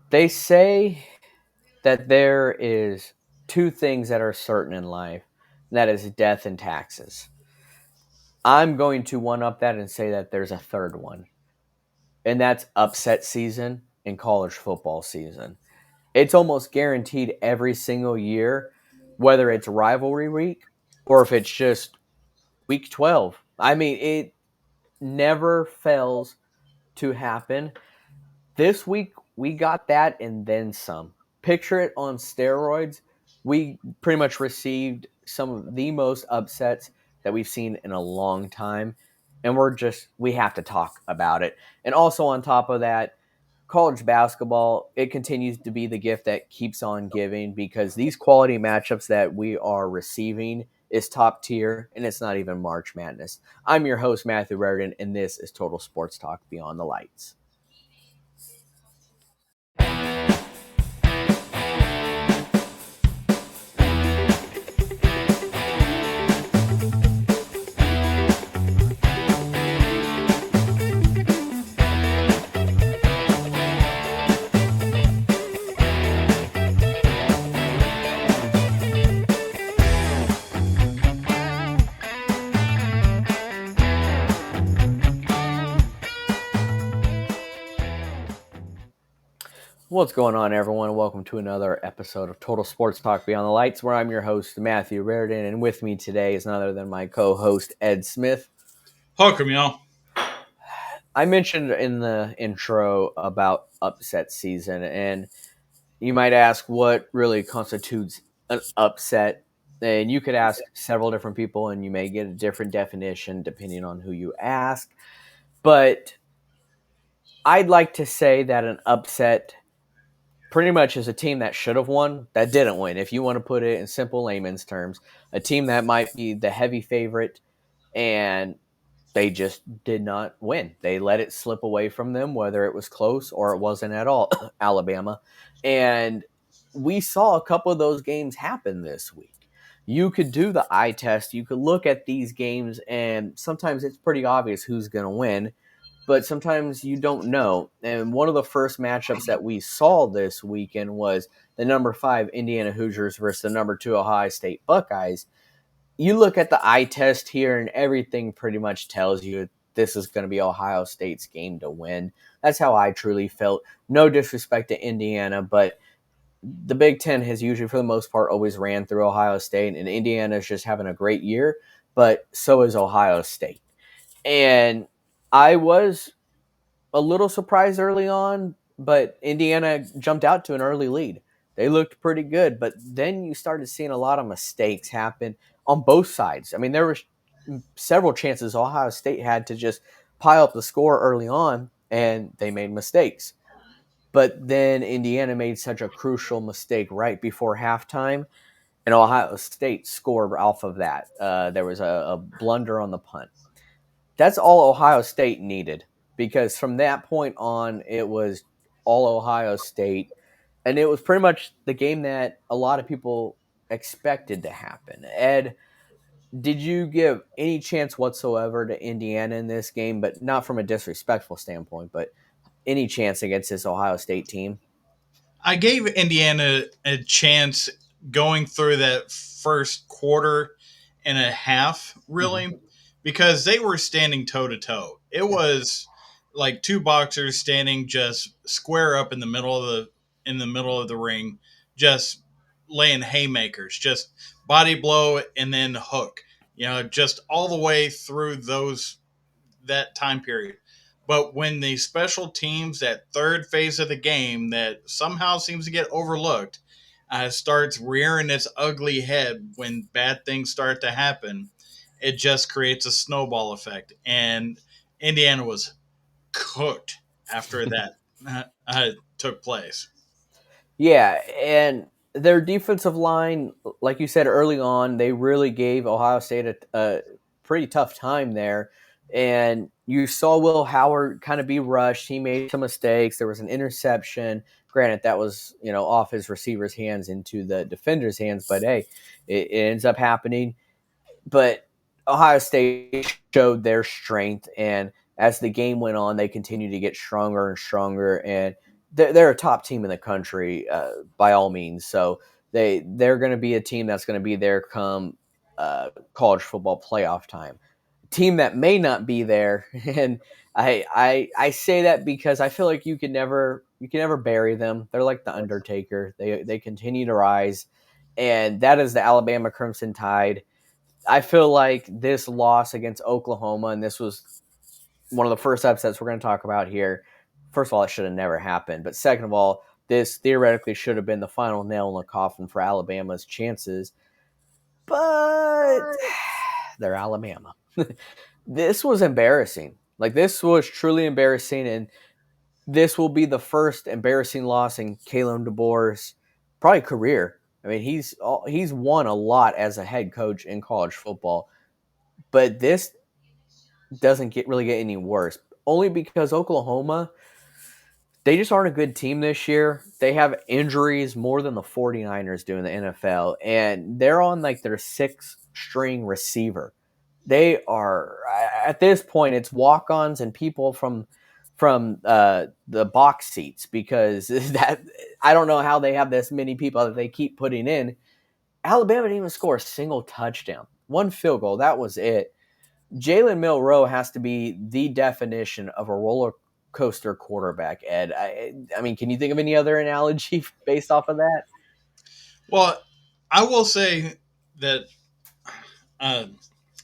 They say that there is two things that are certain in life, and that is death and taxes. I'm going to one up that and say that there's a third one, and that's upset season and college football season. It's almost guaranteed every single year, whether it's rivalry week or if it's just week 12. I mean, it never fails to happen. This week, we got that and then some. Picture it on steroids. We pretty much received some of the most upsets that we've seen in a long time. And we have to talk about it. And also, on top of that, college basketball, it continues to be the gift that keeps on giving because these quality matchups that we are receiving is top tier, and it's not even March Madness. I'm your host, Matthew Raridan, and this is Total Sports Talk Beyond the Lights. What's going on, everyone? Welcome to another episode of Total Sports Talk Beyond the Lights, where I'm your host, Matthew Raridan, and with me today is none other than my co-host, Ed Smith. Welcome, y'all. I mentioned in the intro about upset season, and you might ask what really constitutes an upset. And you could ask several different people, and you may get a different definition depending on who you ask. But I'd like to say that an upset pretty much is a team that should have won that didn't win. If you want to put it in simple layman's terms, a team that might be the heavy favorite and they just did not win. They let it slip away from them, whether it was close or it wasn't at all. Alabama. And we saw a couple of those games happen this week. You could do the eye test. You could look at these games, and sometimes it's pretty obvious who's going to win, but sometimes you don't know. And one of the first matchups that we saw this weekend was the number 5 Indiana Hoosiers versus the number 2 Ohio State Buckeyes. You look at the eye test here, and everything pretty much tells you this is going to be Ohio State's game to win. That's how I truly felt. No disrespect to Indiana, but the Big Ten has usually, for the most part, always ran through Ohio State, and Indiana is just having a great year, but so is Ohio State. And I was a little surprised early on, but Indiana jumped out to an early lead. They looked pretty good, but then you started seeing a lot of mistakes happen on both sides. I mean, there were several chances Ohio State had to just pile up the score early on, and they made mistakes. But then Indiana made such a crucial mistake right before halftime, and Ohio State scored off of that. There was a blunder on the punt. That's all Ohio State needed because from that point on, it was all Ohio State. And it was pretty much the game that a lot of people expected to happen. Ed, did you give any chance whatsoever to Indiana in this game, but not from a disrespectful standpoint, but any chance against this Ohio State team? I gave Indiana a chance going through that first quarter and a half, Mm-hmm. really, because they were standing toe to toe. It Yeah. was like two boxers standing just square up in the middle of the ring, just laying haymakers, just body blow and then hook. Just all the way through that time period. But when the special teams, that third phase of the game that somehow seems to get overlooked, starts rearing its ugly head when bad things start to happen, it just creates a snowball effect. And Indiana was cooked after that took place. Yeah, and their defensive line, like you said early on, they really gave Ohio State a pretty tough time there. And you saw Will Howard kind of be rushed. He made some mistakes. There was an interception. Granted, that was off his receiver's hands into the defender's hands, but hey, it ends up happening. But Ohio State showed their strength, and as the game went on, they continued to get stronger and stronger. And they're a top team in the country by all means. So they're going to be a team that's going to be there come college football playoff time. Team that may not be there, and I say that because I feel like you can never bury them. They're like the Undertaker. They continue to rise, and that is the Alabama Crimson Tide. I feel like this loss against Oklahoma, and this was one of the first upsets we're going to talk about here. First of all, it should have never happened. But second of all, this theoretically should have been the final nail in the coffin for Alabama's chances. But they're Alabama. This was embarrassing. Like, this was truly embarrassing. And this will be the first embarrassing loss in Kalen DeBoer's probably career. I mean, he's won a lot as a head coach in college football. But this doesn't get any worse. Only because Oklahoma, they just aren't a good team this year. They have injuries more than the 49ers do in the NFL, and they're on like their sixth string receiver. They are at this point it's walk-ons and people from the box seats because that I don't know how they have this many people that they keep putting in. Alabama didn't even score a single touchdown. One field goal, that was it. Jalen Milroe has to be the definition of a roller coaster quarterback. Ed, I mean, can you think of any other analogy based off of that? Well, I will say that uh,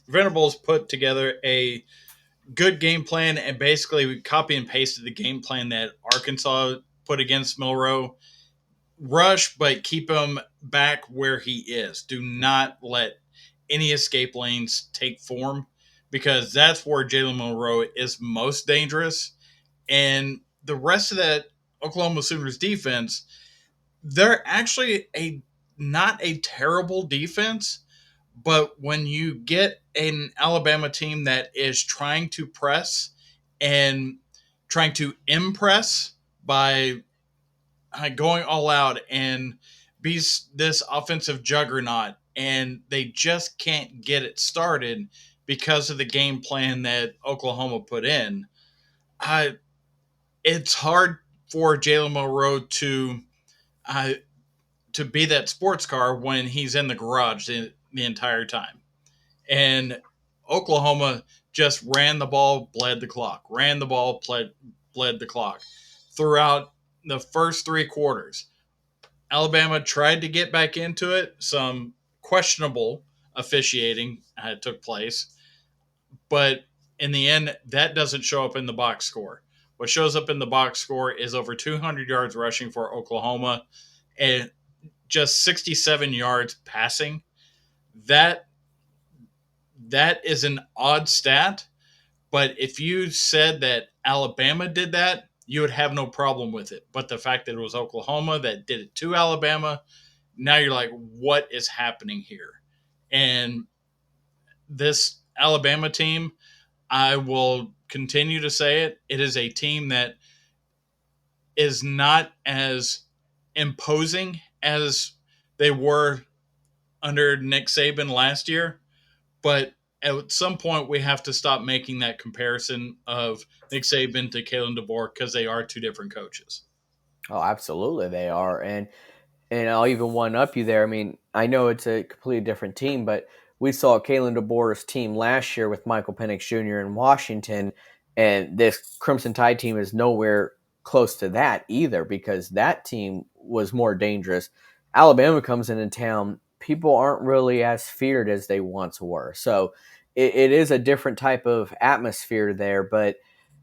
Venables put together a good game plan and basically copy and pasted the game plan that Arkansas put against Milroe. Rush, but keep him back where he is. Do not let any escape lanes take form because that's where Jalen Monroe is most dangerous. And the rest of that Oklahoma Sooners defense, they're actually a not a terrible defense, but when you get an Alabama team that is trying to press and trying to impress by going all out and be this offensive juggernaut, and they just can't get it started because of the game plan that Oklahoma put in. I It's hard for Jalen Monroe uh, to be that sports car when he's in the garage the entire time. And Oklahoma just ran the ball, bled the clock, ran the ball, bled the clock throughout the first three quarters. Alabama tried to get back into it. Some questionable officiating took place, but in the end, that doesn't show up in the box score. What shows up in the box score is over 200 yards rushing for Oklahoma and just 67 yards passing. That that is an odd stat, but if you said that Alabama did that, you would have no problem with it. But the fact that it was Oklahoma that did it to Alabama, now you're like, what is happening here? And this Alabama team, I will continue to say it. It is a team that is not as imposing as they were under Nick Saban last year, but at some point we have to stop making that comparison of Nick Saban to Kalen DeBoer because they are two different coaches. Oh, absolutely, they are, and I'll even one up you there. I mean, I know it's a completely different team, but we saw Kalen DeBoer's team last year with Michael Penix Jr. in Washington, and this Crimson Tide team is nowhere close to that either because that team was more dangerous. Alabama comes into town, people aren't really as feared as they once were. So it is a different type of atmosphere there, but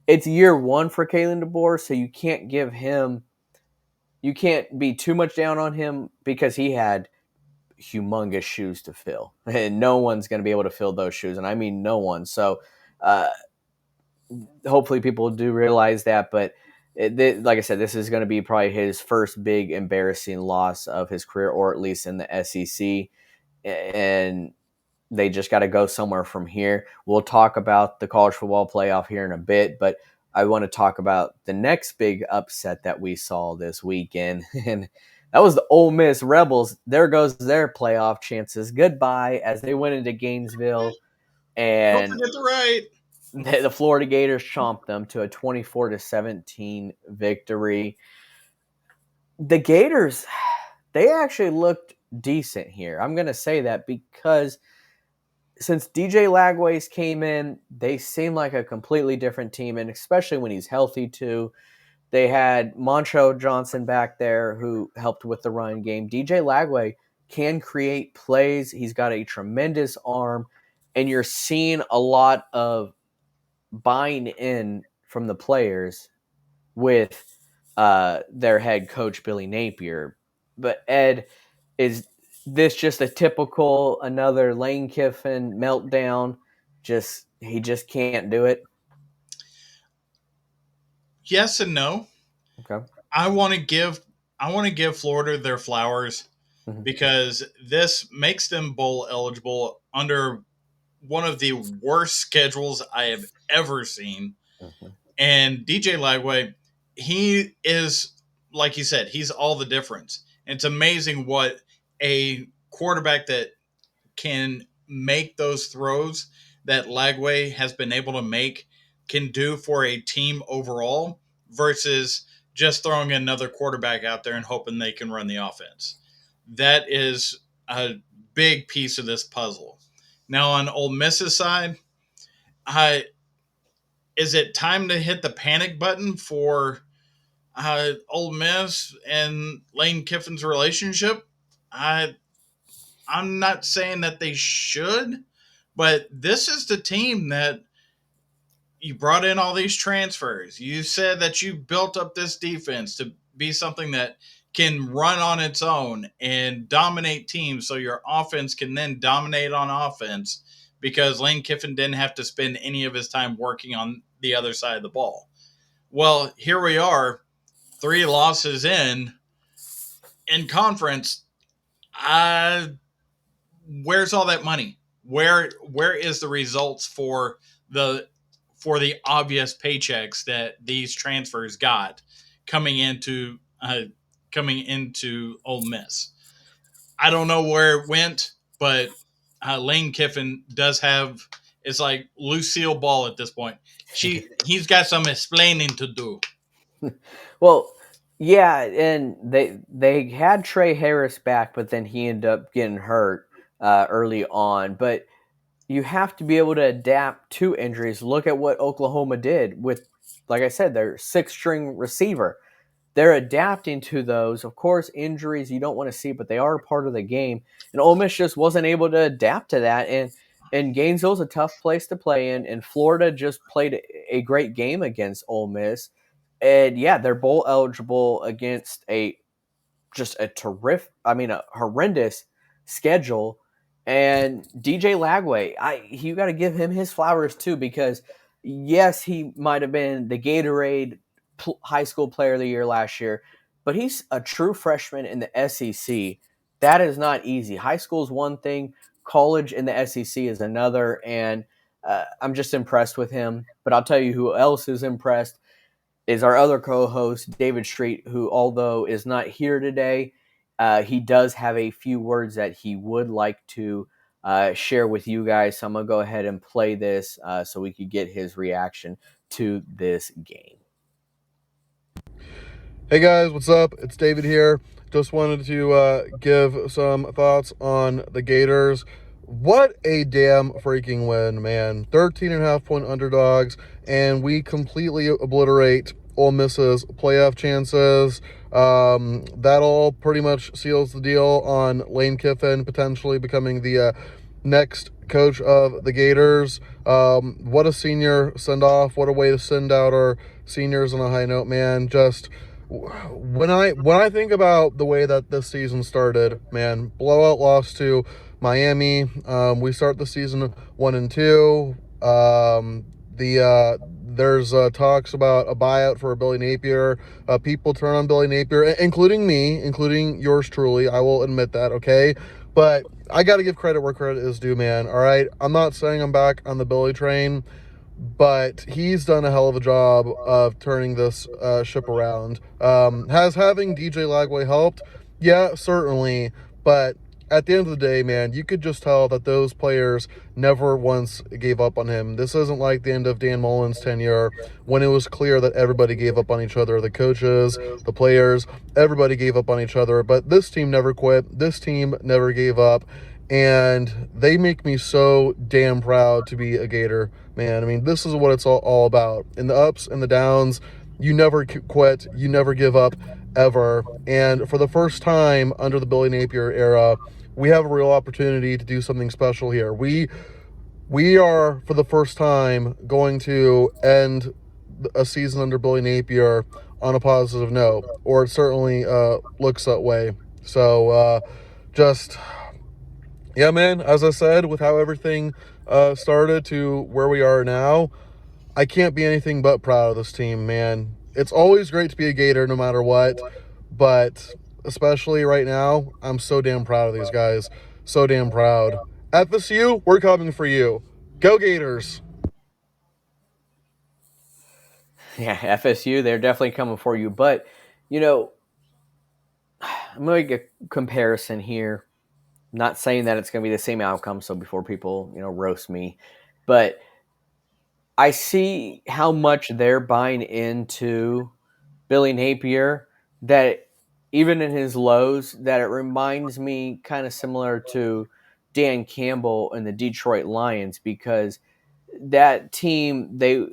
it's year one for Kalen DeBoer, so you can't be too much down on him because he had humongous shoes to fill, and no one's going to be able to fill those shoes, and I mean no one. So, uh, hopefully, people do realize that. But like I said, this is going to be probably his first big embarrassing loss of his career, or at least in the SEC, and they just got to go somewhere from here. We'll talk about the college football playoff here in a bit, but I want to talk about the next big upset that we saw this weekend, and that was the Ole Miss Rebels. There goes their playoff chances. Goodbye, as they went into Gainesville, Don't and forget the right. the Florida Gators chomped them to a 24-17 victory. The Gators, they actually looked decent here. I'm going to say that because since DJ Lagways came in, they seem like a completely different team, and especially when he's healthy too. They had Moncho Johnson back there who helped with the run game. DJ Lagway can create plays. He's got a tremendous arm, and you're seeing a lot of buying in from the players with their head coach Billy Napier. But Ed, is this just a typical another Lane Kiffin meltdown? Just he just can't do it. Yes and no. Okay. I want to give I want to give Florida their flowers Mm-hmm. because this makes them bowl eligible under one of the worst schedules I have ever seen. Mm-hmm. And DJ Lagway, he is, like you said, he's all the difference. And it's amazing what a quarterback that can make those throws that Lagway has been able to make can do for a team overall versus just throwing another quarterback out there and hoping they can run the offense. That is a big piece of this puzzle. Now on Ole Miss's side, I is it time to hit the panic button for Ole Miss and Lane Kiffin's relationship? I I'm not saying that they should, but this is the team that you brought in all these transfers. You said that you built up this defense to be something that can run on its own and dominate teams so your offense can then dominate on offense because Lane Kiffin didn't have to spend any of his time working on the other side of the ball. Well, here we are, 3 losses in conference. Uh, where's all that money? Where is the results the the obvious paychecks that these transfers got coming into uh, coming into Ole Miss? I don't know where it went, but Lane Kiffin does have it's like Lucille Ball at this point. He's got some explaining to do. Well, yeah, and they had Trey Harris back, but then he ended up getting hurt early on. But you have to be able to adapt to injuries. Look at what Oklahoma did with, like I said, their six string receiver. They're adapting to those. Of course, injuries you don't want to see, but they are part of the game. And Ole Miss just wasn't able to adapt to that. And Gainesville's a tough place to play in. And Florida just played a great game against Ole Miss. And yeah, they're bowl eligible against a horrendous schedule. And DJ Lagway, you got to give him his flowers too, because yes, he might have been the Gatorade high school player of the year last year, but he's a true freshman in the SEC. That is not easy. High school is one thing, college in the SEC is another, and I'm just impressed with him. But I'll tell you who else is impressed is our other co-host, David Street, who, although is not here today, he does have a few words that he would like to share with you guys. So I'm going to go ahead and play this so we could get his reaction to this game. Hey guys, what's up? It's David here. Just wanted to give some thoughts on the Gators. What a damn freaking win, man. 13.5-point underdogs, and we completely obliterate Ole Miss's playoff chances. That all pretty much seals the deal on Lane Kiffin potentially becoming the next coach of the Gators. What a senior send-off. What a way to send out our seniors on a high note, man. Just when I think about the way that this season started, man, blowout loss to Miami. We start the season 1-2. There's talks about a buyout for Billy Napier. People turn on Billy Napier, including me, including yours truly. I will admit that, okay? But I got to give credit where credit is due, man. All right, I'm not saying I'm back on the Billy train, but he's done a hell of a job of turning this ship around. Has having DJ Lagway helped? Yeah, certainly. But at the end of the day, man, you could just tell that those players never once gave up on him. This isn't like the end of Dan Mullen's tenure when it was clear that everybody gave up on each other. The coaches, the players, everybody gave up on each other. But this team never quit. This team never gave up. And they make me so damn proud to be a Gator, man. I mean, this is what it's all about. In the ups and the downs, you never quit, you never give up, ever. And for the first time under the Billy Napier era, we have a real opportunity to do something special here. We are for the first time going to end a season under Billy Napier on a positive note, or it certainly looks that way. So just yeah, man. As I said, with how everything started to where we are now, I can't be anything but proud of this team, man. It's always great to be a Gator no matter what, but especially right now, I'm so damn proud of these guys. So damn proud. FSU, we're coming for you. Go Gators. Yeah, FSU, they're definitely coming for you. But, you know, I'm going to make a comparison here. Not saying that it's going to be the same outcome, so before people, roast me. But I see how much they're buying into Billy Napier that even in his lows, that it reminds me kind of similar to Dan Campbell and the Detroit Lions, because that team, they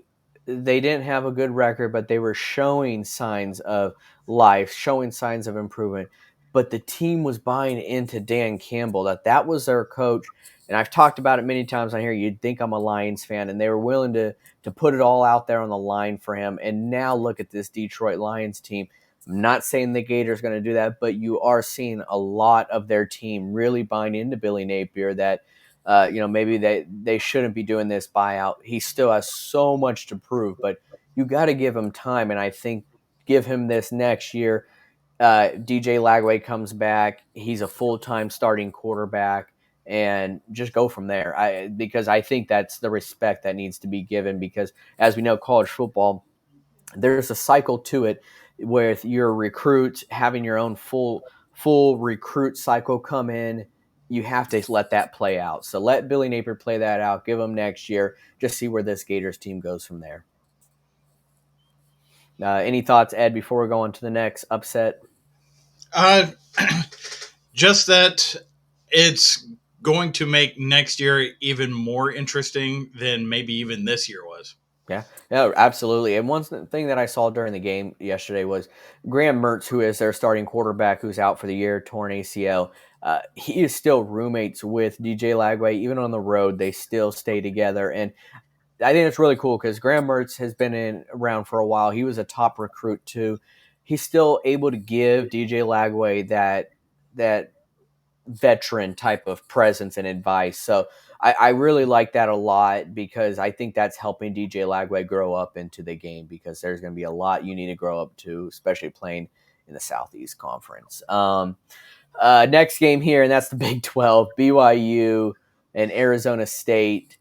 didn't have a good record, but they were showing signs of life, showing signs of improvement. But the team was buying into Dan Campbell, that was their coach. And I've talked about it many times on here. You'd think I'm a Lions fan, and they were willing to put it all out there on the line for him. And now look at this Detroit Lions team. I'm not saying the Gators going to do that, but you are seeing a lot of their team really buying into Billy Napier, that maybe they shouldn't be doing this buyout. He still has so much to prove, but you got to give him time. And I think give him this next year. DJ Lagway comes back. He's a full-time starting quarterback, and just go from there. Because I think that's the respect that needs to be given, because as we know, college football, there's a cycle to it with your recruits having your own full recruit cycle come in. You have to let that play out. So let Billy Napier play that out. Give him next year. Just see where this Gators team goes from there. Any thoughts, Ed, before we go on to the next upset? Uh, just that it's going to make next year even more interesting than maybe even this year was. Yeah, absolutely. And one thing that I saw during the game yesterday was Graham Mertz, who is their starting quarterback, who's out for the year, torn ACL. He is still roommates with DJ Lagway. Even on the road, they still stay together. And I think it's really cool because Graham Mertz has been around for a while. He was a top recruit too. He's still able to give DJ Lagway that veteran type of presence and advice. So I really like that a lot, because I think that's helping DJ Lagway grow up into the game, because there's going to be a lot you need to grow up to, especially playing in the Southeast Conference. Next game here, and that's the Big 12, BYU and Arizona State.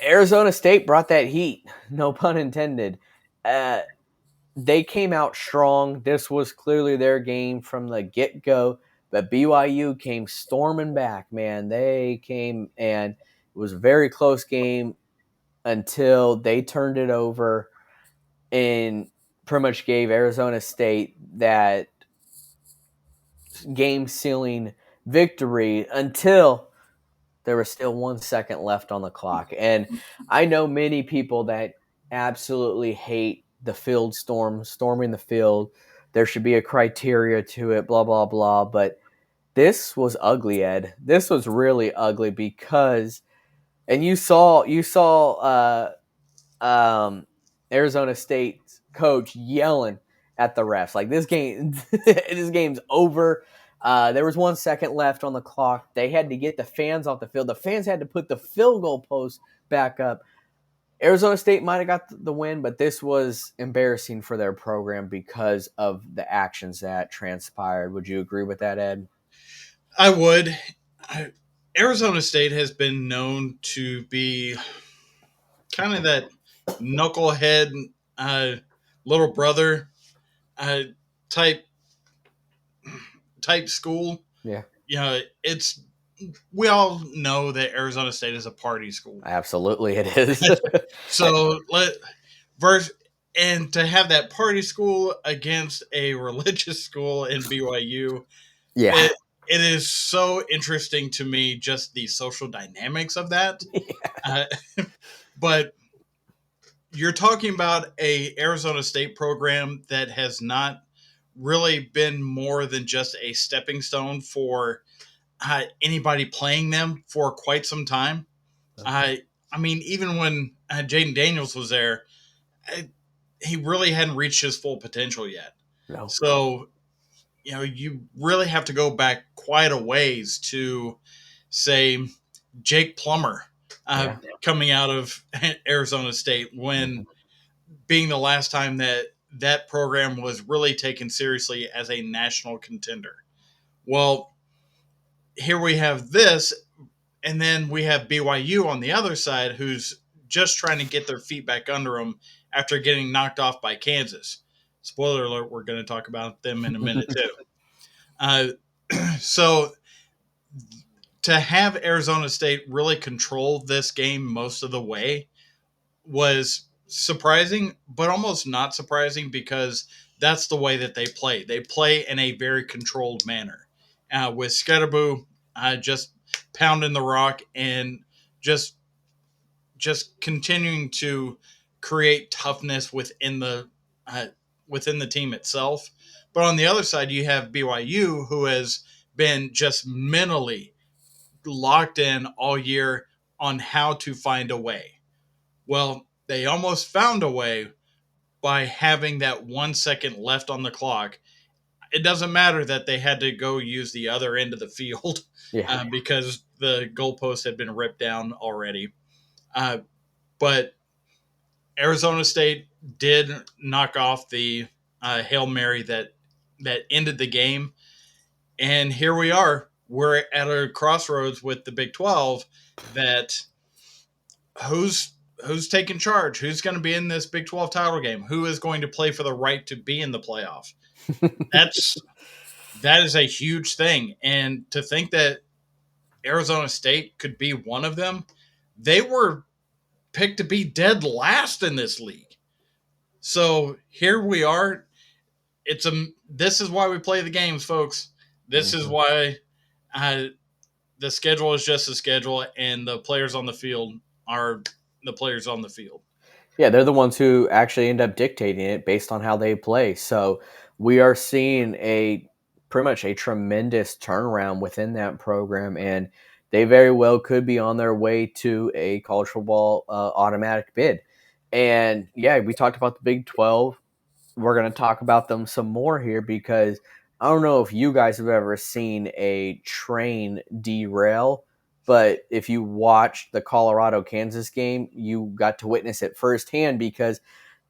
Arizona State brought that heat, no pun intended. They came out strong. This was clearly their game from the get-go. But BYU came storming back, man. They came, and it was a very close game until they turned it over and pretty much gave Arizona State that game-sealing victory until there was still 1 second left on the clock. And I know many people that absolutely hate the field storming the field. There should be a criteria to it, blah, blah, blah. But this was ugly, Ed. This was really ugly, because, and you saw Arizona State's coach yelling at the refs like, this game's over. There was 1 second left on the clock. They had to get the fans off the field. The fans had to put the field goal post back up. Arizona State might have got the win, but this was embarrassing for their program because of the actions that transpired. Would you agree with that, Ed? I would. Arizona State has been known to be kind of that knucklehead uh, little brother uh, type type school. Yeah. it's we all know that Arizona State is a party school. Absolutely, it is. So let verse and to have that party school against a religious school in BYU, Yeah. it it is so interesting to me, just the social dynamics of that. Uh, but you're talking about a Arizona State program that has not really been more than just a stepping stone for anybody playing them for quite some time. I I mean, even when Jaden Daniels was there, I, he really hadn't reached his full potential yet. No. So you really have to go back quite a ways to say Jake Plummer Yeah. coming out of Arizona State when Mhm. being the last time that that program was really taken seriously as a national contender. Well, here we have this, and then we have BYU on the other side, who's just trying to get their feet back under them after getting knocked off by Kansas. Spoiler alert: we're going to talk about them in a minute too. Uh, so to have Arizona State really control this game most of the way was surprising, but almost not surprising because that's the way that they play. They play in a very controlled manner. With Skettaboo just pounding the rock and just just continuing to create toughness uh, within the team itself. But on the other side, you have BYU, who has been just mentally locked in all year on how to find a way. Well, they almost found a way by having that 1 second left on the clock. It doesn't matter that they had to go use the other end of the field Yeah. because the goalpost had been ripped down already. But Arizona State did knock off the Hail Mary that ended the game. And here we are. We're at a crossroads with the Big 12 that who's who's taking charge? Who's going to be in this Big 12 title game? Who is going to play for the right to be in the playoff? That's that is a huge thing. And to think that Arizona State could be one of them, they were picked to be dead last in this league. So here we are. This is why we play the games, folks. This is Mhm. why uh, the schedule is just a schedule, and the players on the field are the players on the field. Yeah, they're the ones who actually end up dictating it based on how they play. So we are seeing a pretty much a tremendous turnaround within that program, and they very well could be on their way to a college football automatic bid. And yeah, we talked about the Big 12. We're going to talk about them some more here because I don't know if you guys have ever seen a train derail, but if you watched the Colorado Kansas game, you got to witness it firsthand because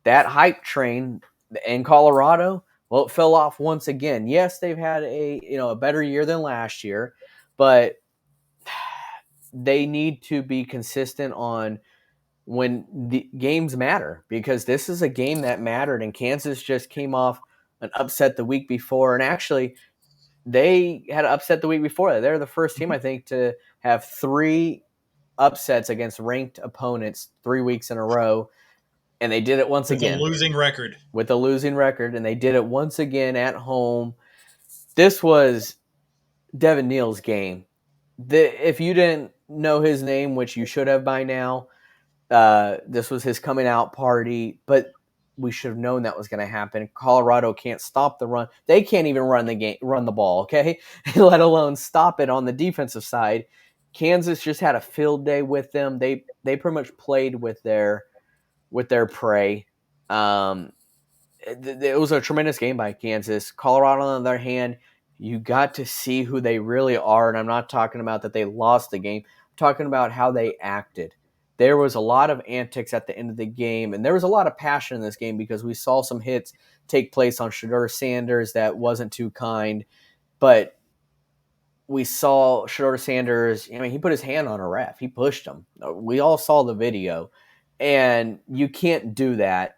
that hype train in Colorado, well, it fell off once again. Yes, they've had a better year than last year, but they need to be consistent on when the games matter because this is a game that mattered and Kansas just came off an upset the week before and actually they had an upset the week before that. They're the first team I think to have 3 upsets against ranked opponents 3 weeks in a row and they did it once With a again losing record. with a losing record and they did it once again at home. This was Devin Neal's game. If you didn't know his name, which you should have by now, this was his coming out party, but we should have known that was going to happen. Colorado can't stop the run. They can't even run the ball, okay? Let alone stop it on the defensive side. Kansas just had a field day with them. They pretty much played with their prey. Um, it was a tremendous game by Kansas. Colorado, on the other hand, you got to see who they really are. And I'm not talking about that they lost the game. I'm talking about how they acted. There was a lot of antics at the end of the game, and there was a lot of passion in this game because we saw some hits take place on Shedeur Sanders that wasn't too kind. But we saw Shedeur Sanders, I mean, he put his hand on a ref. He pushed him. We all saw the video. And you can't do that,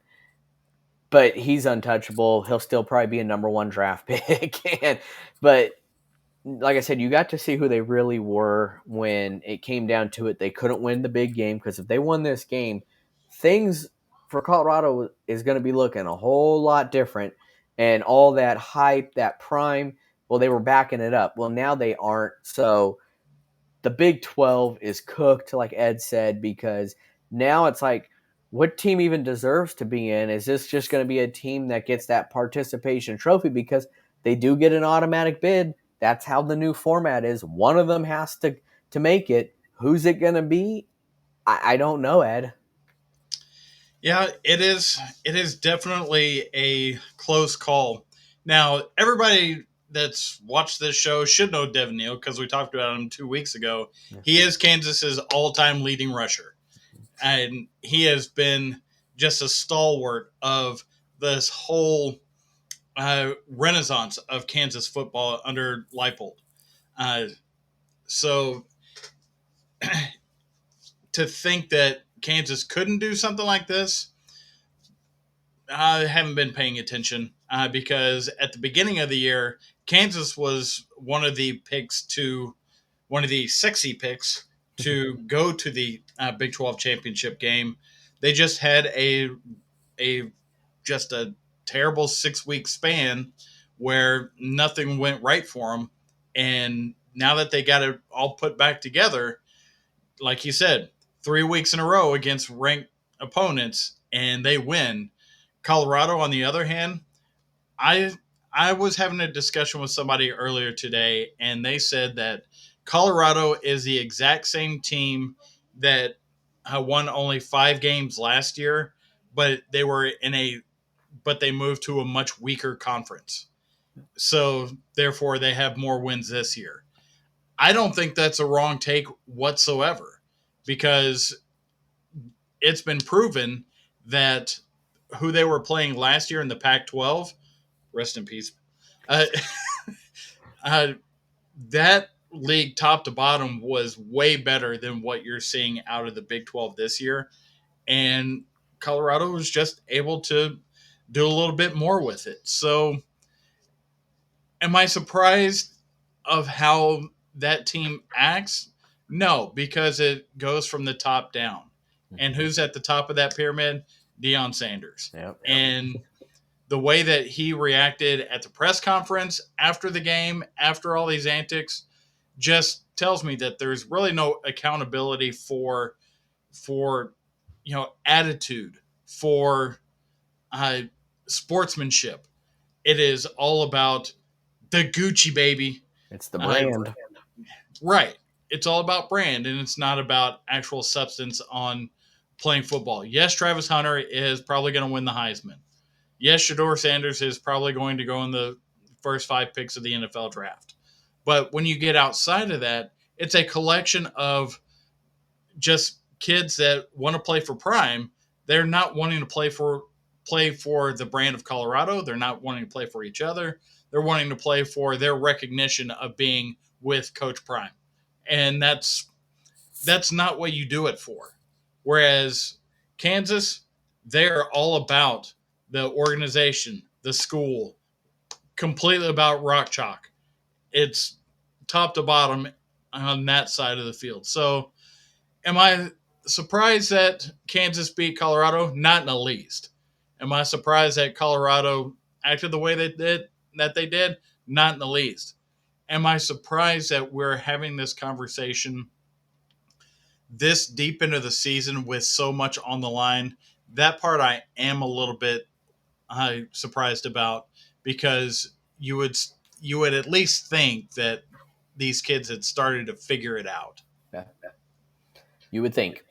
but he's untouchable. He'll still probably be a number 1 draft pick. But like I said, you got to see who they really were when it came down to it. They couldn't win the big game because if they won this game, things for Colorado is going to be looking a whole lot different. And all that hype, that prime, well, they were backing it up. Well, now they aren't. So the Big 12 is cooked, like Ed said, because now it's like, what team even deserves to be in? Is this just going to be a team that gets that participation trophy? Because they do get an automatic bid. That's how the new format is. One of them has to make it. Who's it going to be? I don't know, Ed. Yeah, it is. It is definitely a close call. Now, everybody that's watched this show should know Devin Neal because we talked about him 2 weeks ago. He is Kansas's all-time leading rusher, and he has been just a stalwart of this whole renaissance of Kansas football under Leipold. Uh, so to think that Kansas couldn't do something like this, I haven't been paying attention because at the beginning of the year, Kansas was one of the sexy picks to go to the Big 12 championship game. They just had a just a terrible 6 week span where nothing went right for them, and now that they got it all put back together, like you said, 3 weeks in a row against ranked opponents, and they win. Colorado, on the other hand, I I was having a discussion with somebody earlier today, and they said that Colorado is the exact same team that won only 5 games last year, but they moved to a much weaker conference. So therefore, they have more wins this year. I don't think that's a wrong take whatsoever, because it's been proven that who they were playing last year in the Pac-12, rest in peace, uh, uh, that league top to bottom was way better than what you're seeing out of the Big 12 this year. And Colorado was just able to do a little bit more with it. So, am I surprised of how that team acts? No, because it goes from the top down. And who's at the top of that pyramid? Deion Sanders. Yep. And the way that he reacted at the press conference after the game, after all these antics, just tells me that there's really no accountability for attitude, for uh, sportsmanship. It is all about the Gucci baby. It's the Uh, brand. right. It's all about brand, and it's not about actual substance on playing football. Yes, Travis Hunter is probably going to win the Heisman. Yes, Shador Sanders is probably going to go in the first 5 picks of the NFL draft. But when you get outside of that, it's a collection of just kids that want to play for Prime. They're not wanting to play for the brand of Colorado. They're not wanting to play for each other. They're wanting to play for their recognition of being with Coach Prime. And that's not what you do it for. Whereas Kansas, they're all about the organization, the school, completely about rock chalk. It's top to bottom on that side of the field. So, am I surprised that Kansas beat Colorado? Not in the least. Am I surprised that Colorado acted the way they did? Not in the least. Am I surprised that we're having this conversation this deep into the season with so much on the line? That part I am a little bit surprised about, because you would at least think that these kids had started to figure it out. Yeah. You would think,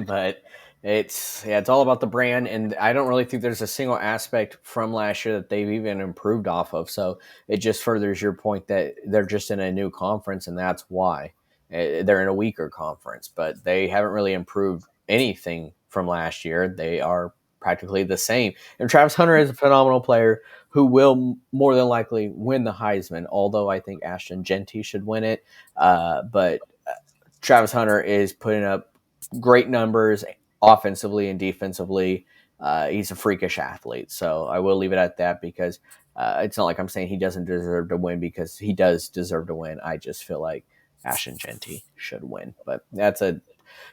but it's all about the brand, and I don't really think there's a single aspect from last year that they've even improved off of. So it just furthers your point that they're just in a new conference, and that's why they're in a weaker conference. But they haven't really improved anything from last year. They are practically the same. And Travis Hunter is a phenomenal player who will more than likely win the Heisman. Although I think Ashton Genty should win it, but Travis Hunter is putting up great numbers offensively and defensively. He's a freakish athlete. So I will leave it at that because it's not like I'm saying he doesn't deserve to win, because he does deserve to win. I just feel like Ashton Genty should win. But that's a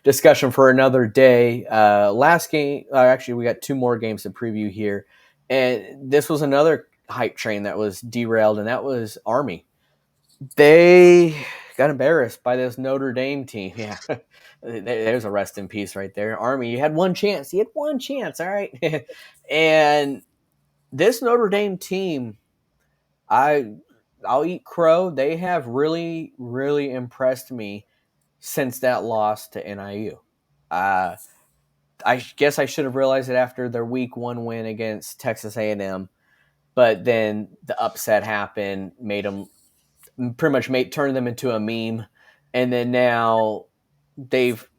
discussion for another day. Last game, actually, we got two more games to preview here. And this was another hype train that was derailed, and that was Army. They got embarrassed by this Notre Dame team. Yeah, there's a rest in peace right there. Army, you had one chance. You had one chance, all right? And this Notre Dame team, I'll eat crow. They have really, really impressed me since that loss to NIU. Uh, I guess I should have realized it after their week one win against Texas A&M, but then the upset happened, made them pretty much turned them into a meme, and then now they've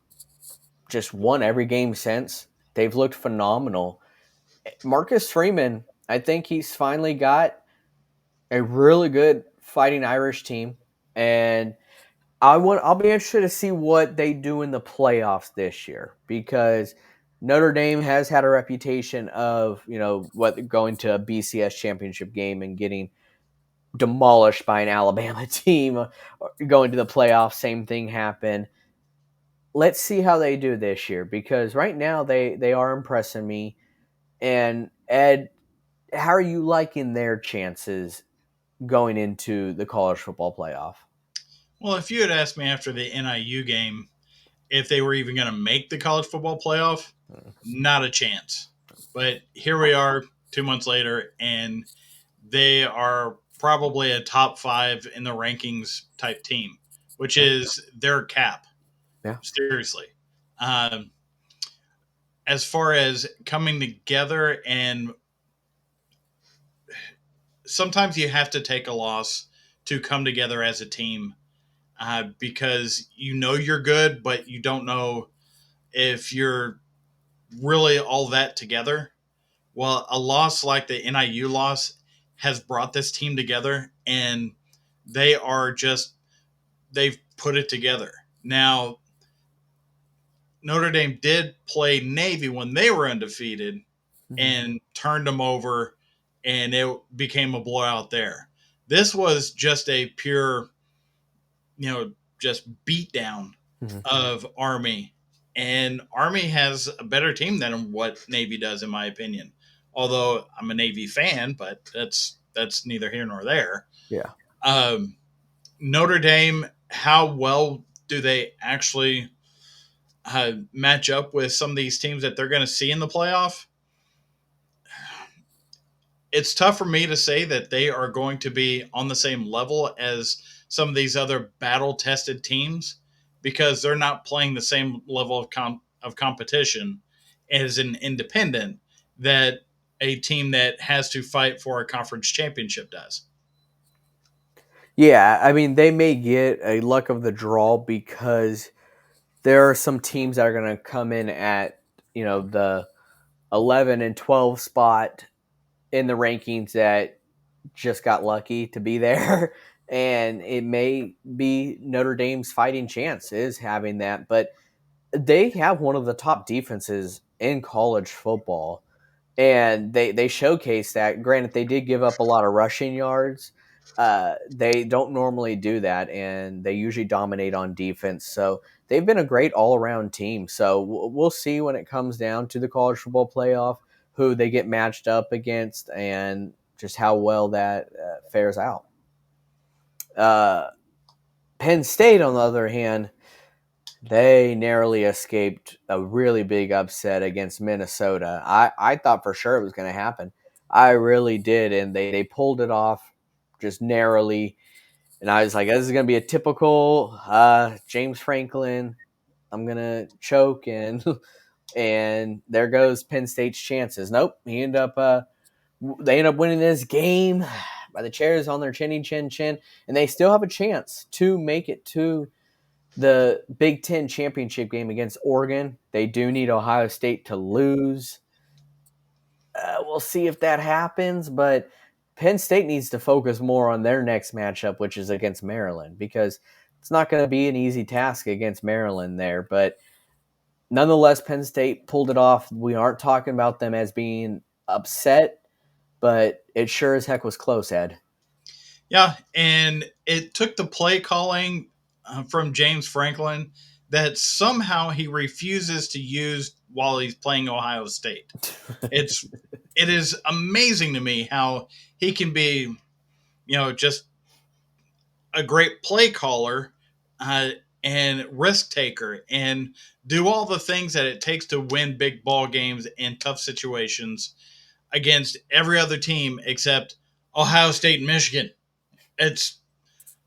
just won every game since. They've looked phenomenal. Marcus Freeman, I think he's finally got a really good Fighting Irish team, and I'll be interested to see what they do in the playoffs this year, because Notre Dame has had a reputation of, going to a BCS championship game and getting demolished by an Alabama team, going to the playoffs. Same thing happened. Let's see how they do this year, because right now they are impressing me. And Ed, how are you liking their chances going into the college football playoff? Well, if you had asked me after the NIU game if they were even going to make the college football playoff, not a chance. But here we are 2 months later, and they are probably a top 5 in the rankings type team, which Yeah. is their cap. Yeah. Seriously. Um, as far as coming together, and sometimes you have to take a loss to come together as a team, because you know you're good, but you don't know if you're really all that together. Well, a loss like the NIU loss has brought this team together, and they are just, they've put it together. Now, Notre Dame did play Navy when they were undefeated Mm-hmm. and turned them over, and it became a blowout there. This was just a pure, just beatdown Mm-hmm. of Army. And Army has a better team than what Navy does, in my opinion. Although I'm a Navy fan, but that's neither here nor there. Yeah. Um, Notre Dame, how well do they actually match up with some of these teams that they're going to see in the playoff? It's tough for me to say that they are going to be on the same level as some of these other battle tested teams, because they're not playing the same level of competition as an independent that a team that has to fight for a conference championship does. Yeah, I mean, they may get a luck of the draw, because there are some teams that are going to come in at, the 11 and 12 spot in the rankings that just got lucky to be there. And it may be Notre Dame's fighting chance is having that. But they have one of the top defenses in college football, and they showcase that. Granted, they did give up a lot of rushing yards. They don't normally do that, and they usually dominate on defense. So they've been a great all around team. So we'll see when it comes down to the college football playoff who they get matched up against, and just how well that fares out. Uh, Penn State, on the other hand, they narrowly escaped a really big upset against Minnesota. I thought for sure it was going to happen. I really did, and they pulled it off just narrowly. And I was like, this is going to be a typical James Franklin. I'm going to choke, and and there goes Penn State's chances. Nope, they end up winning this game by the chairs on their chinny chin chin, and they still have a chance to make it to the Big Ten championship game against Oregon. They do need Ohio State to lose. We'll see if that happens, but Penn State needs to focus more on their next matchup, which is against Maryland, because it's not going to be an easy task against Maryland there. But Nonetheless, Penn State pulled it off. We aren't talking about them as being upset, but it sure as heck was close, Ed. Yeah, and it took the play calling from James Franklin that somehow he refuses to use while he's playing Ohio State. It's it is amazing to me how he can be, just a great play caller uh, and risk taker and do all the things that it takes to win big ball games in tough situations against every other team except Ohio State and Michigan. It's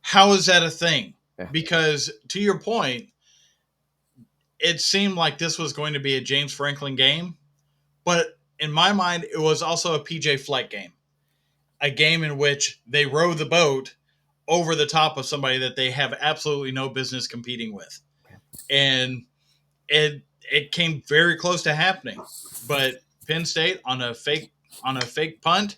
How is that a thing? Yeah. Because to your point, it seemed like this was going to be a James Franklin game, but in my mind, it was also a PJ Fleck game, a game in which they row the boat over the top of somebody that they have absolutely no business competing with, and it came very close to happening. But Penn State on a fake punt,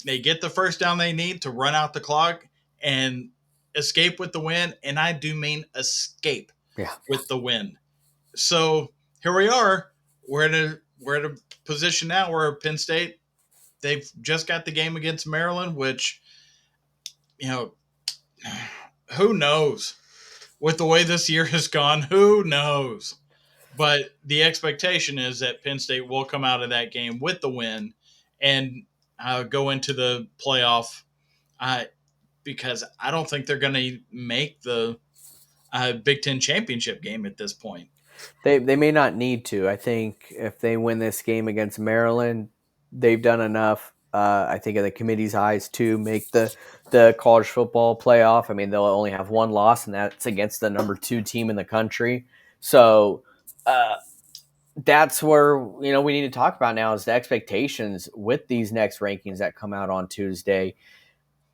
they get the first down they need to run out the clock and escape with the win, and I do mean escape Yeah. with the win. So here we are. We're at a position now where Penn State, they've just got the game against Maryland, which, you know, who knows? With the way this year has gone, who knows? But the expectation is that Penn State will come out of that game with the win and go into the playoff, uh, because I don't think they're going to make the Big Ten championship game at this point. They may not need to. I think if they win this game against Maryland, they've done enough. I think in the committee's eyes to make the college football playoff. I mean, they'll only have one loss, and that's against the number 2 team in the country. So that's where we need to talk about now is the expectations with these next rankings that come out on Tuesday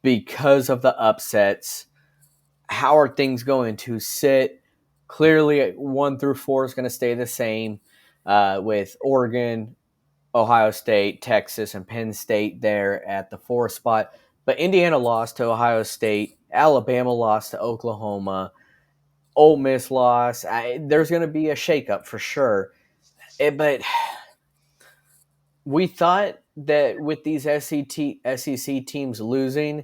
because of the upsets. How are things going to sit? Clearly, 1 through 4 is going to stay the same, with Oregon, Ohio State, Texas, and Penn State there at the 4th spot. But Indiana lost to Ohio State. Alabama lost to Oklahoma. Ole Miss lost. There's going to be a shakeup for sure. But we thought that with these SEC teams losing,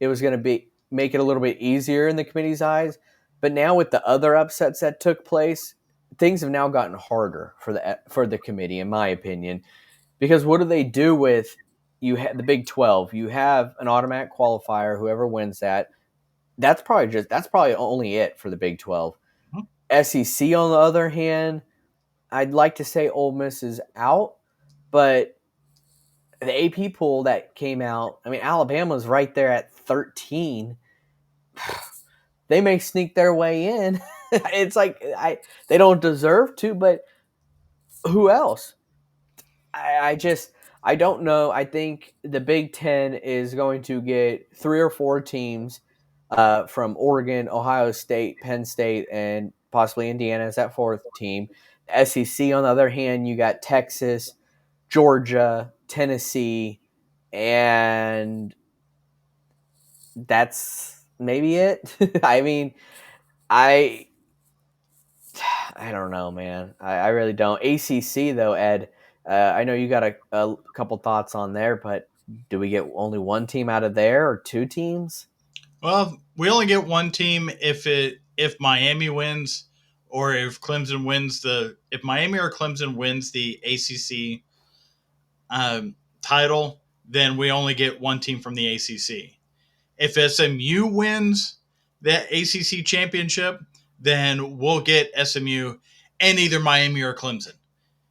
it was going to be make it a little bit easier in the committee's eyes. But now with the other upsets that took place, things have now gotten harder for the committee, in my opinion. Because what do they do with the Big 12? You have an automatic qualifier. Whoever wins that, that's probably only it for the Big 12. SEC on the other hand, I'd like to say Ole Miss is out, but the AP poll that came out, I mean, Alabama's right there at 13. They may sneak their way in. It's like they don't deserve to, but who else? I don't know. I think the Big Ten is going to get 3 or 4 teams from Oregon, Ohio State, Penn State, and possibly Indiana as that 4th team. The SEC, on the other hand, you got Texas, Georgia, Tennessee, and that's maybe it. I mean, I I don't know, man. I really don't. ACC though, Ed. I know you got a couple thoughts on there, but do we get only one team out of there or 2 teams? Well, we only get one team if Miami wins, or if Miami or Clemson wins the ACC title, then we only get one team from the ACC. If SMU wins the ACC championship, then we'll get SMU and either Miami or Clemson,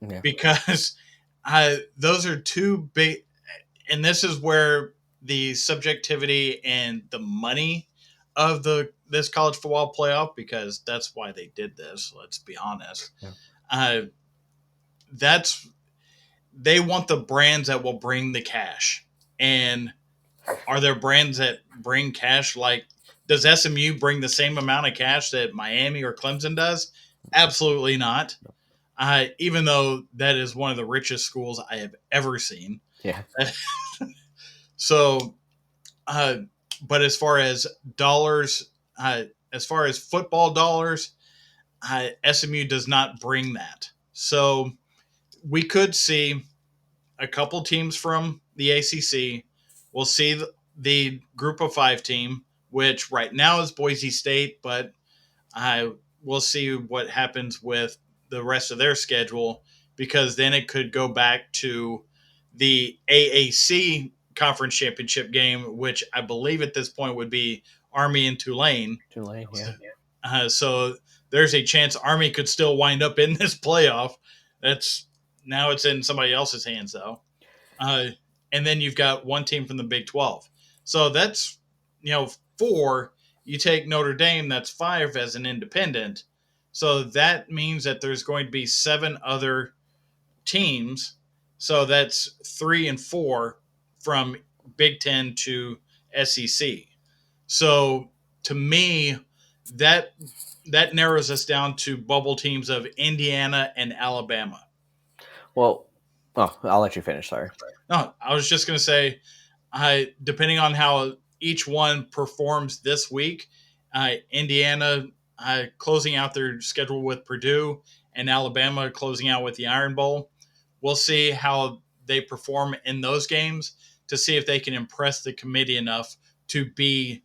Yeah. because those are two big, and this is where the subjectivity and the money of this college football playoff, because that's why they did this. Let's be honest. Yeah. That's They want the brands that will bring the cash, and are there brands that bring cash? Like, does SMU bring the same amount of cash that Miami or Clemson does? Absolutely not. Even though that is one of the richest schools I have ever seen. Yeah. So, uh, but as far as dollars, as far as football dollars, SMU does not bring that. So we could see a couple teams from the ACC. We'll see the group of five team, which right now is Boise State, but I will see what happens with the rest of their schedule because then it could go back to the AAC conference championship game, which I believe at this point would be Army and Tulane. Tulane, yeah. So there's a chance Army could still wind up in this playoff. That's now it's in somebody else's hands though. Uh, and then you've got one team from the Big 12. So that's, four. You take Notre Dame, that's five as an independent. So that means that there's going to be seven other teams. So that's 3 and 4 from Big 10 to SEC. So to me, that that narrows us down to bubble teams of Indiana and Alabama. Well, I'll let you finish. Sorry. No, I was just going to say, depending on how each one performs this week, Indiana closing out their schedule with Purdue and Alabama closing out with the Iron Bowl. We'll see how they perform in those games to see if they can impress the committee enough to be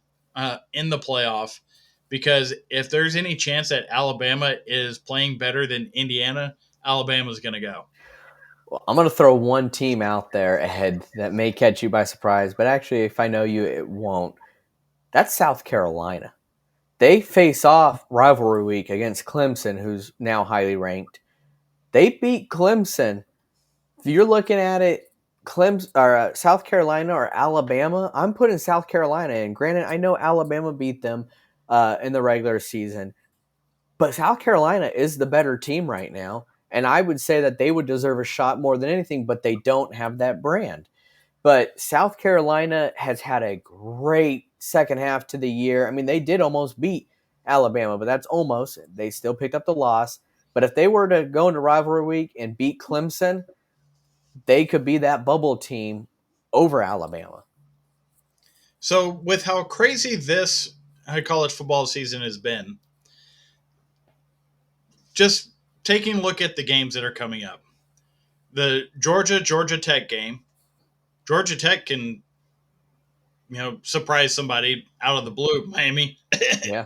in the playoff. Because if there's any chance that Alabama is playing better than Indiana, Alabama's going to go. Well, I'm going to throw one team out there ahead that may catch you by surprise, but actually, if I know you, it won't. That's South Carolina. They face off rivalry week against Clemson, who's now highly ranked. They beat Clemson. If you're looking at it, Clemson or South Carolina or Alabama, I'm putting South Carolina in. Granted, I know Alabama beat them in the regular season, but South Carolina is the better team right now. And I would say that they would deserve a shot more than anything, but they don't have that brand. But South Carolina has had a great second half to the year. I mean, they did almost beat Alabama, but that's almost. They still picked up the loss. But if they were to go into rivalry week and beat Clemson, they could be that bubble team over Alabama. So, with how crazy this college football season has been, just taking a look at the games that are coming up. The Georgia Tech game. Georgia Tech can, surprise somebody out of the blue. Miami. Yeah.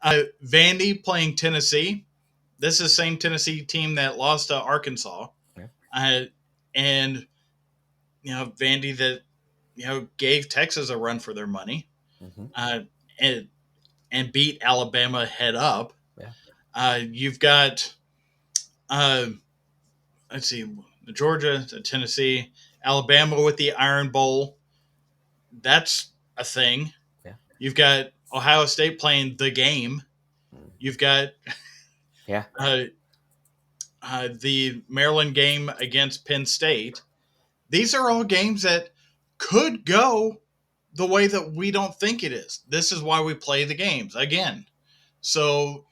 uh, Vandy playing Tennessee. This is the same Tennessee team that lost to Arkansas. Yeah. And Vandy that gave Texas a run for their money. Mm-hmm. And beat Alabama head up. Yeah. You've got, let's see, Georgia, Tennessee, Alabama with the Iron Bowl. That's a thing. Yeah. You've got Ohio State playing the game. You've got Yeah. The Maryland game against Penn State. These are all games that could go the way that we don't think it is. This is why we play the games again. So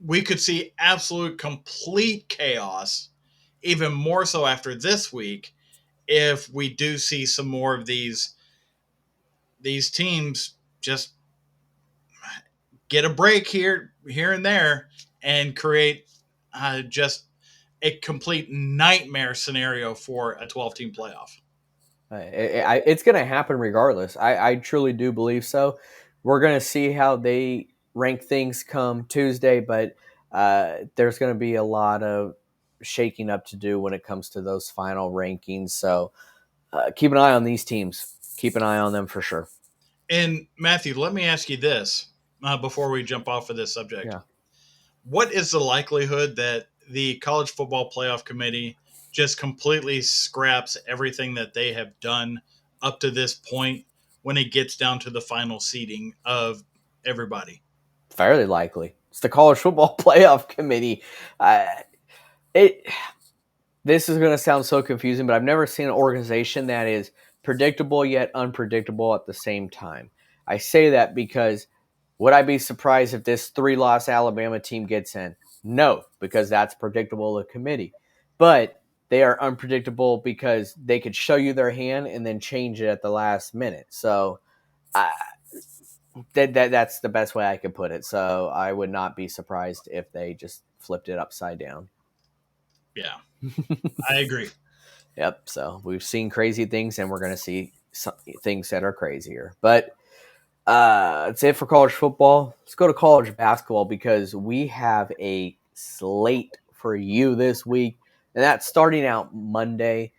we could see absolute complete chaos, even more so after this week, if we do see some more of these teams just get a break here and there and create just a complete nightmare scenario for a 12-team playoff. It's going to happen regardless. I truly do believe so. We're going to see how they rank things come Tuesday, but there's going to be a lot of shaking up to do when it comes to those final rankings. So keep an eye on these teams. Keep an eye on them for sure. And Matthew, let me ask you this before we jump off of this subject. Yeah. What is the likelihood that the College Football Playoff Committee just completely scraps everything that they have done up to this point when it gets down to the final seeding of everybody? Fairly likely. It's the College Football Playoff Committee. This is going to sound so confusing, but I've never seen an organization that is predictable yet unpredictable at the same time. I say that because would I be surprised if this 3-loss Alabama team gets in? No, because that's predictable to the committee. But they are unpredictable because they could show you their hand and then change it at the last minute. So That's the best way I could put it. So I would not be surprised if they just flipped it upside down. Yeah, I agree. Yep. So we've seen crazy things, and we're going to see things that are crazier. But that's it for college football. Let's go to college basketball because we have a slate for you this week, and that's starting out Monday.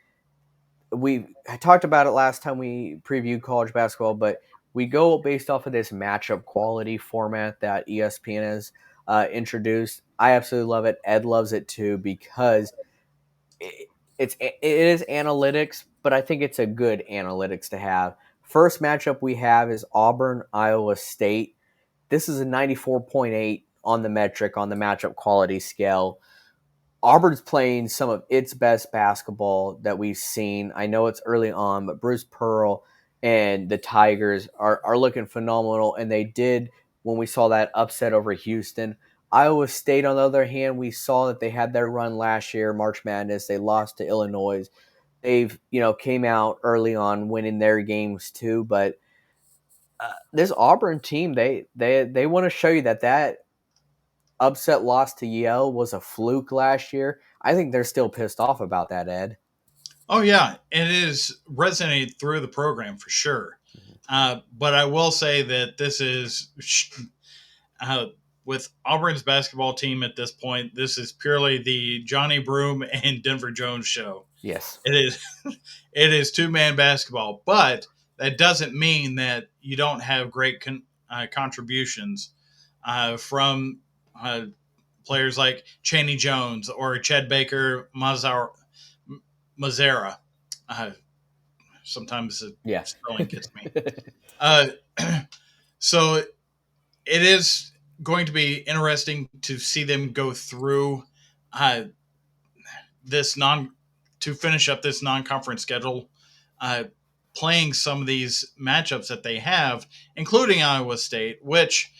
We talked about it last time we previewed college basketball, but we go based off of this matchup quality format that ESPN has introduced. I absolutely love it. Ed loves it too because it is analytics, but I think it's a good analytics to have. First matchup we have is Auburn Iowa State. This is a 94.8 on the metric on the matchup quality scale. Auburn's playing some of its best basketball that we've seen. I know it's early on, but Bruce Pearl and the Tigers are looking phenomenal, and they did when we saw that upset over Houston. Iowa State, on the other hand, we saw that they had their run last year, March Madness. They lost to Illinois. They've came out early on winning their games too, but this Auburn team, they want to show you that upset loss to Yale was a fluke last year. I think they're still pissed off about that, Ed. Oh yeah, it is resonated through the program for sure. But I will say that this is uh, with Auburn's basketball team at this point. This is purely the Johnny Broom and Denver Jones show. Yes. It is it is two-man basketball, but that doesn't mean that you don't have great contributions from players like Chaney Jones or Ched Baker Mazera. Uh, sometimes the Yeah. spelling gets me. Uh, so it is going to be interesting to see them go through uh, this non to finish up this non-conference schedule, uh, playing some of these matchups that they have, including Iowa State, which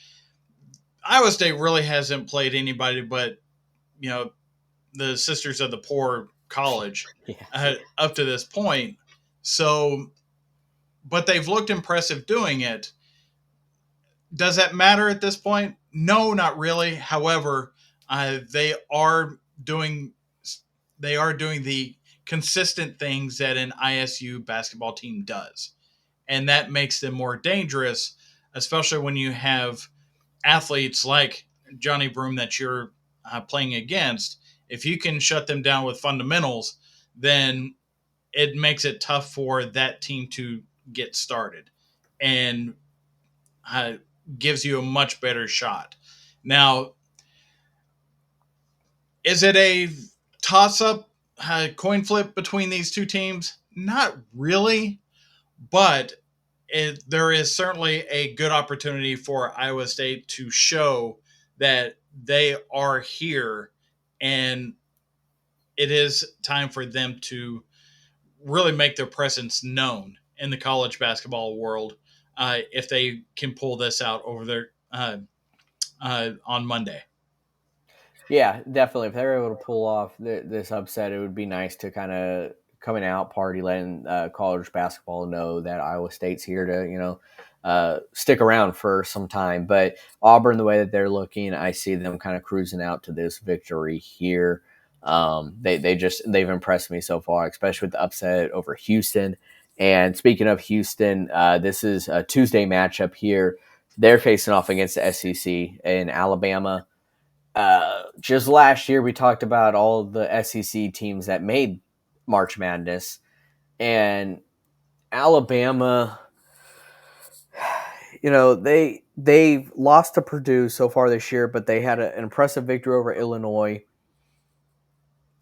Iowa State really hasn't played anybody but you know the Sisters of the Poor college Yeah. up to this point. So, but they've looked impressive doing it. Does that matter at this point? No, not really. However, they are doing the consistent things that an ISU basketball team does, and that makes them more dangerous, especially when you have athletes like Johnny Broom that you're playing against. If you can shut them down with fundamentals, then it makes it tough for that team to get started, and uh, gives you a much better shot. Now, is it a toss up, coin flip between these two teams? Not really, but there is certainly a good opportunity for Iowa State to show that they are here, and it is time for them to really make their presence known in the college basketball world if they can pull this out over their on Monday. Yeah, definitely. If they're able to pull off this upset, it would be nice to kind of coming out party, letting college basketball know that Iowa State's here to stick around for some time. But Auburn, the way that they're looking, I see them kind of cruising out to this victory here. They've impressed me so far, especially with the upset over Houston. And speaking of Houston, this is a Tuesday matchup here. They're facing off against the SEC in Alabama. Just last year, we talked about all the SEC teams that made March Madness, and Alabama. They've lost to Purdue so far this year, but they had an impressive victory over Illinois.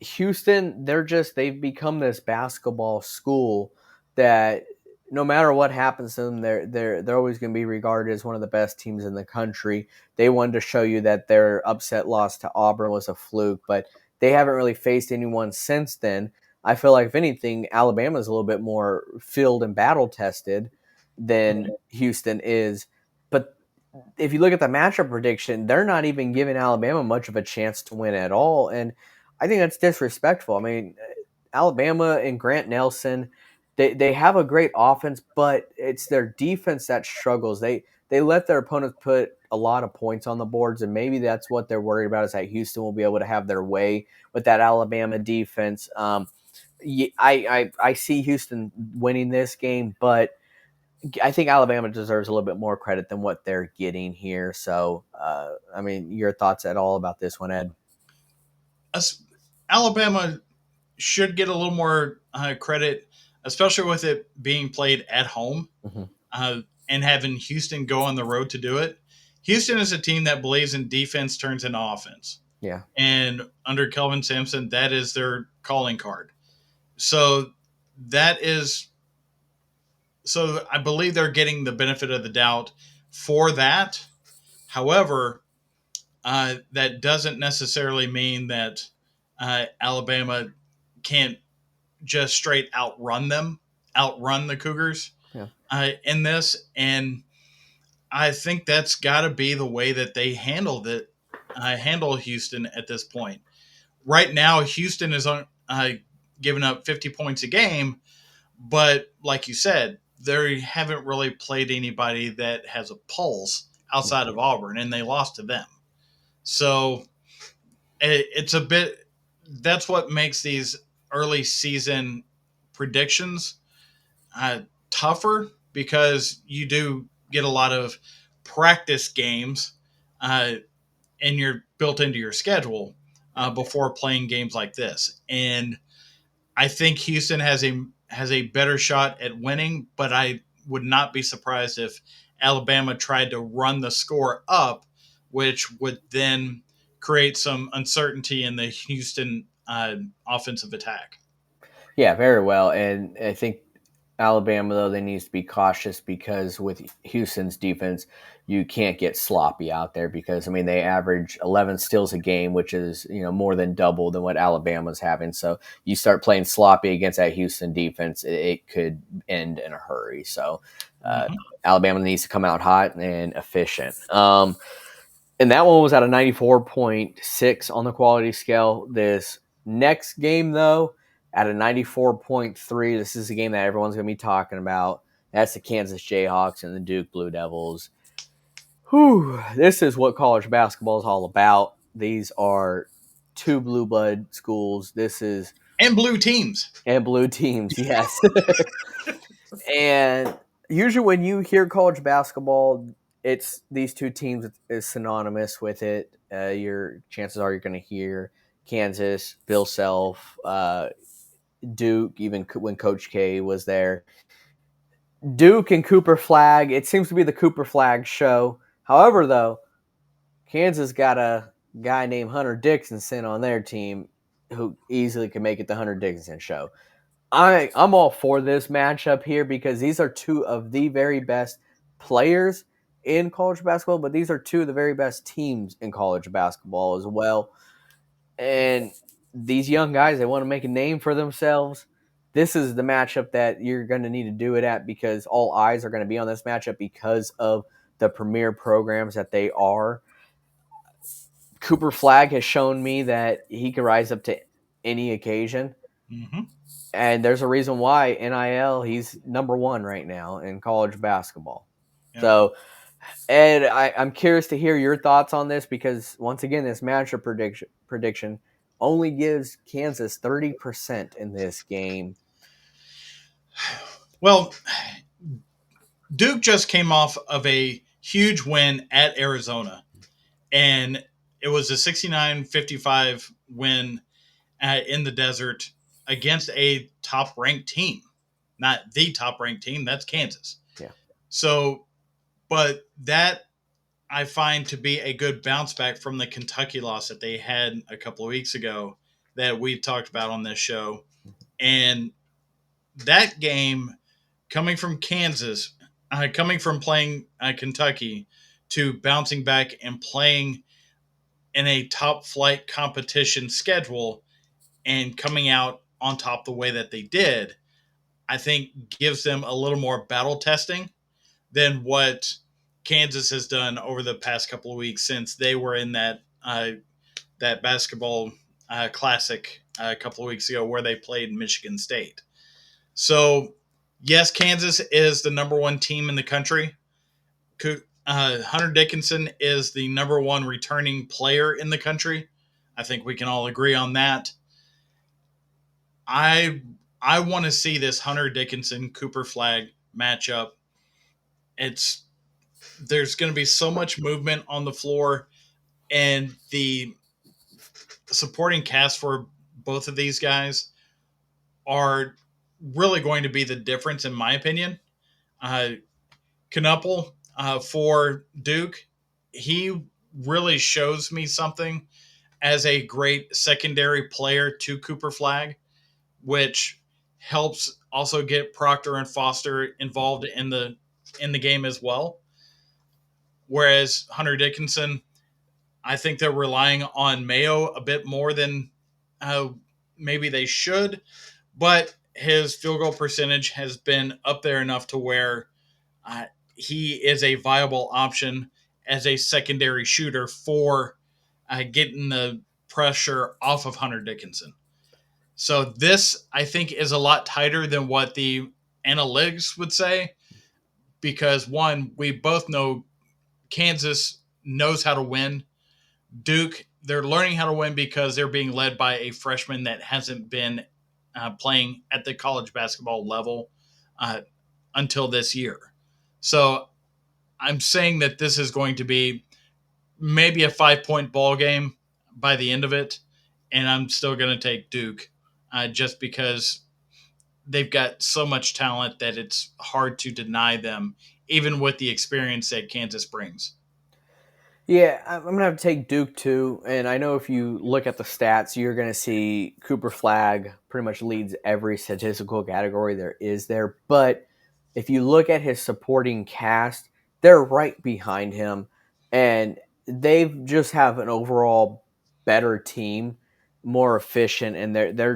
Houston, they've become this basketball school that no matter what happens to them, they're always going to be regarded as one of the best teams in the country. They wanted to show you that their upset loss to Auburn was a fluke, but they haven't really faced anyone since then. I feel like if anything, Alabama's a little bit more field and battle tested than Houston is. But if you look at the matchup prediction, they're not even giving Alabama much of a chance to win at all. And I think that's disrespectful. I mean, Alabama and Grant Nelson, they have a great offense, but it's their defense that struggles. They they let their opponents put a lot of points on the boards, and maybe that's what they're worried about is that Houston will be able to have their way with that Alabama defense. I see Houston winning this game, but I think Alabama deserves a little bit more credit than what they're getting here. So, I mean, your thoughts at all about this one, Ed? Alabama should get a little more credit, especially with it being played at home Mm-hmm. and having Houston go on the road to do it. Houston is a team that believes in defense turns into offense. Yeah. And under Kelvin Sampson, that is their calling card. So that is so I believe they're getting the benefit of the doubt for that. However, that doesn't necessarily mean that Alabama can't just straight outrun the Cougars Yeah. in this. And I think that's got to be the way that they handle Houston at this point. Right now, Houston is on giving up 50 points a game, but like you said, they haven't really played anybody that has a pulse outside of Auburn, and they lost to them. So it's a bit. That's what makes these early season predictions uh, tougher because you do get a lot of practice games, uh, and you're built into your schedule before playing games like this. And I think Houston has a better shot at winning, but I would not be surprised if Alabama tried to run the score up, which would then create some uncertainty in the Houston offensive attack. Yeah, very well. And I think Alabama, though, they needs to be cautious because with Houston's defense, you can't get sloppy out there because, I mean, they average 11 steals a game, which is, more than double than what Alabama's having. So you start playing sloppy against that Houston defense, it could end in a hurry. So Mm-hmm. Alabama needs to come out hot and efficient. And that one was at a 94.6 on the quality scale. This next game, though, at a 94.3, this is a game that everyone's going to be talking about. That's the Kansas Jayhawks and the Duke Blue Devils. Whew, this is what college basketball is all about. These are two blue blood schools. This is And blue teams. and blue teams, yes. And usually when you hear college basketball, it's these two teams is synonymous with it. Your chances are you're going to hear Kansas, Bill Self, Duke, even when Coach K was there. Duke and Cooper Flag, it seems to be the Cooper Flag show. However, though, Kansas got a guy named Hunter Dickinson on their team who easily can make it the Hunter Dickinson show. I'm all for this matchup here because these are two of the very best players in college basketball, but these are two of the very best teams in college basketball as well. And these young guys, they want to make a name for themselves. This is the matchup that you're going to need to do it at because all eyes are going to be on this matchup because of the premier programs that they are. Cooper Flag has shown me that he can rise up to any occasion. Mm-hmm. And there's a reason why NIL, he's number one right now in college basketball. Yep. So, Ed, I'm curious to hear your thoughts on this because, once again, this matchup prediction only gives Kansas 30% in this game. Well, Duke just came off of a huge win at Arizona, and it was a 69-55 win in the desert against a top-ranked team. Not the top-ranked team, that's Kansas. Yeah. So, but that I find to be a good bounce back from the Kentucky loss that they had a couple of weeks ago that we talked about on this show. And that game coming from Kansas, coming from playing Kentucky to bouncing back and playing in a top flight competition schedule and coming out on top the way that they did, I think gives them a little more battle testing than what Kansas has done over the past couple of weeks since they were in that basketball classic a couple of weeks ago where they played Michigan State. So, yes, Kansas is the number one team in the country. Hunter Dickinson is the number one returning player in the country. I think we can all agree on that. I I want to see this Hunter Dickinson Cooper Flag matchup. It's There's going to be so much movement on the floor, and the supporting cast for both of these guys are really going to be the difference, in my opinion. Uh, Knuppel for Duke, he really shows me something as a great secondary player to Cooper Flag, which helps also get Proctor and Foster involved in the game as well. Whereas Hunter Dickinson, I think they're relying on Mayo a bit more than uh, maybe they should, but his field goal percentage has been up there enough to where uh, he is a viable option as a secondary shooter for getting the pressure off of Hunter Dickinson. So this, I think, is a lot tighter than what the analytics would say because one, we both know Kansas knows how to win. Duke, they're learning how to win because they're being led by a freshman that hasn't been playing at the college basketball level uh, until this year. So I'm saying that this is going to be maybe a 5 point ball game by the end of it, and I'm still going to take Duke just because they've got so much talent that it's hard to deny them, even with the experience that Kansas brings. Yeah, I'm going to have to take Duke too. And I know if you look at the stats, you're going to see Cooper Flag pretty much leads every statistical category there is there. But if you look at his supporting cast, they're right behind him. And they just have an overall better team, more efficient. And they're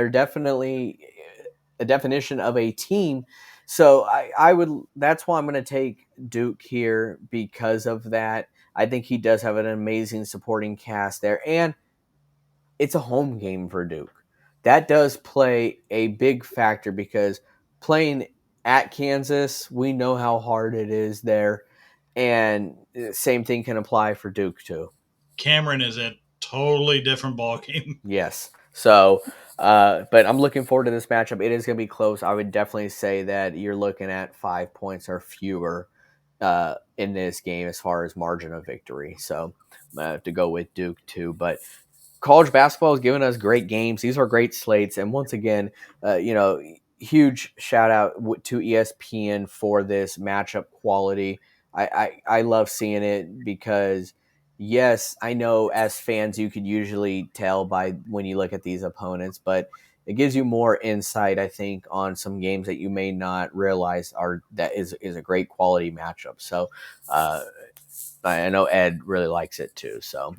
definitely a definition of a team. So I would, that's why I'm going to take Duke here because of that. I think he does have an amazing supporting cast there, and it's a home game for Duke. That does play a big factor because playing at Kansas, we know how hard it is there, and same thing can apply for Duke too. Cameron is a totally different ball game. Yes. So, but I'm looking forward to this matchup. It is going to be close. I would definitely say that you're looking at 5 points or fewer in this game as far as margin of victory. So, I have to go with Duke too. But college basketball has given us great games. These are great slates, and once again, huge shout out to ESPN for this matchup quality. I love seeing it because yes, I know as fans you could usually tell by when you look at these opponents, but it gives you more insight, I think, on some games that you may not realize are that is a great quality matchup. So uh, I know Ed really likes it too. So,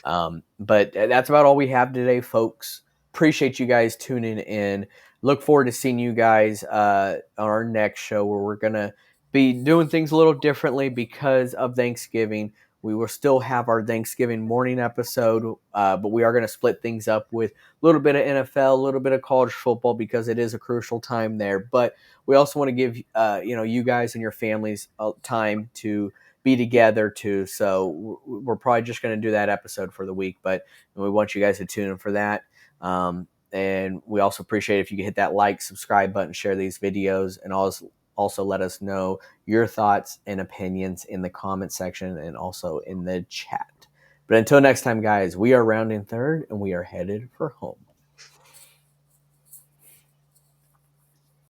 Mhm. but that's about all we have today, folks. Appreciate you guys tuning in. Look forward to seeing you guys on our next show where we're going to be doing things a little differently because of Thanksgiving. We will still have our Thanksgiving morning episode, but we are going to split things up with a little bit of NFL, a little bit of college football because it is a crucial time there. But we also want to give you guys and your families time to be together too. So we're probably just going to do that episode for the week, but we want you guys to tune in for that. And we also appreciate if you can hit that like, subscribe button, share these videos, and also let us know your thoughts and opinions in the comment section and also in the chat. But until next time, guys, we are rounding third and we are headed for home.